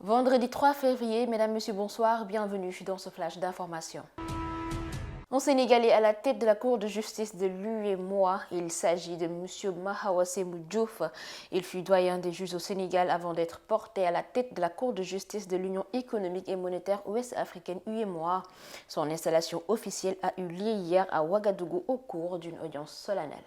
Vendredi 3 février, mesdames, messieurs, bonsoir, bienvenue dans ce flash d'information. Un Sénégalais à la tête de la Cour de justice de l'UEMOA, il s'agit de M. Mahawa Semou Diouf. Il fut doyen des juges au Sénégal avant d'être porté à la tête de la Cour de justice de l'Union économique et monétaire ouest-africaine UEMOA. Son installation officielle a eu lieu hier à Ouagadougou au cours d'une audience solennelle.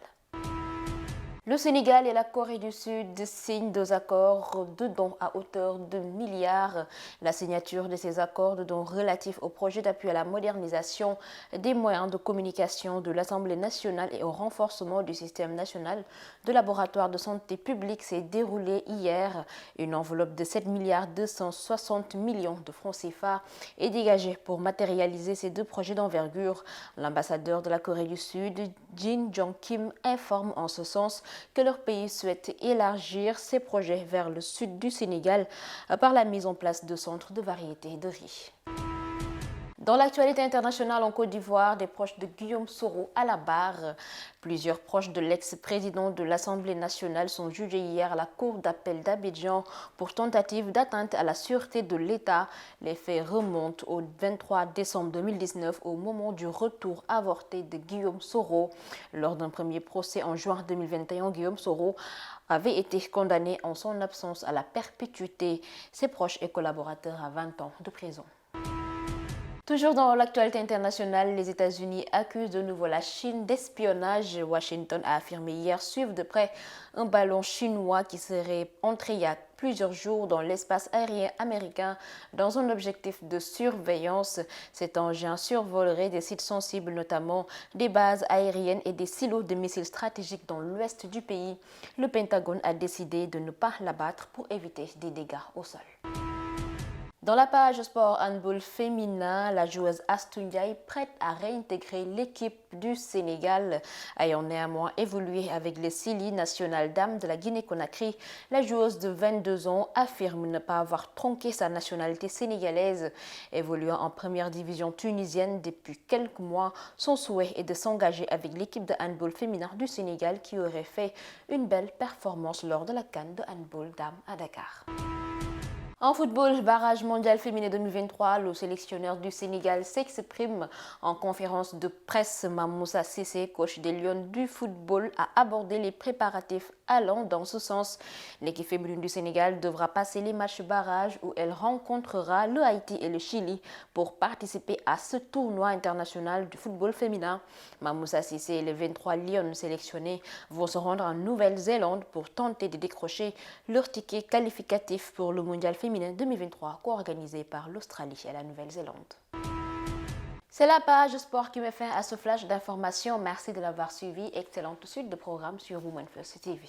Le Sénégal et la Corée du Sud signent deux accords de dons à hauteur de milliards. La signature de ces accords de dons relatifs au projet d'appui à la modernisation des moyens de communication de l'Assemblée nationale et au renforcement du système national de laboratoires de santé publique s'est déroulée hier. Une enveloppe de 7 milliards 260 millions de francs CFA est dégagée pour matérialiser ces deux projets d'envergure. L'ambassadeur de la Corée du Sud, Jin Jong-kim, informe en ce sens que leur pays souhaite élargir ses projets vers le sud du Sénégal par la mise en place de centres de variété de riz. Dans l'actualité internationale en Côte d'Ivoire, des proches de Guillaume Soro à la barre. Plusieurs proches de l'ex-président de l'Assemblée nationale sont jugés hier à la Cour d'appel d'Abidjan pour tentative d'atteinte à la sûreté de l'État. Les faits remontent au 23 décembre 2019 au moment du retour avorté de Guillaume Soro. Lors d'un premier procès en juin 2021, Guillaume Soro avait été condamné en son absence à la perpétuité. Ses proches et collaborateurs à 20 ans de prison. Toujours dans l'actualité internationale, les États-Unis accusent de nouveau la Chine d'espionnage. Washington a affirmé hier suivre de près un ballon chinois qui serait entré il y a plusieurs jours dans l'espace aérien américain dans un objectif de surveillance. Cet engin survolerait des sites sensibles, notamment des bases aériennes et des silos de missiles stratégiques dans l'ouest du pays. Le Pentagone a décidé de ne pas l'abattre pour éviter des dégâts au sol. Dans la page sport handball féminin, la joueuse Astou Ndiaye prête à réintégrer l'équipe du Sénégal. Ayant néanmoins évolué avec les Sili nationales dames de la Guinée-Conakry, la joueuse de 22 ans affirme ne pas avoir tronqué sa nationalité sénégalaise. Évoluant en première division tunisienne depuis quelques mois, son souhait est de s'engager avec l'équipe de handball féminin du Sénégal qui aurait fait une belle performance lors de la CAN de handball dames à Dakar. En football, barrage mondial féminin 2023, le sélectionneur du Sénégal s'exprime en conférence de presse. Mamoussa Cissé, coach des Lions du football, a abordé les préparatifs allant dans ce sens. L'équipe féminine du Sénégal devra passer les matchs barrage où elle rencontrera le Haïti et le Chili pour participer à ce tournoi international du football féminin. Mamoussa Cissé et les 23 Lions sélectionnés vont se rendre en Nouvelle-Zélande pour tenter de décrocher leur ticket qualificatif pour le mondial féminin 2023 co-organisé par l'Australie et la Nouvelle-Zélande. C'est la page sport qui met fin à ce flash d'informations. Merci de l'avoir suivi. Excellente suite de programme sur Women First TV.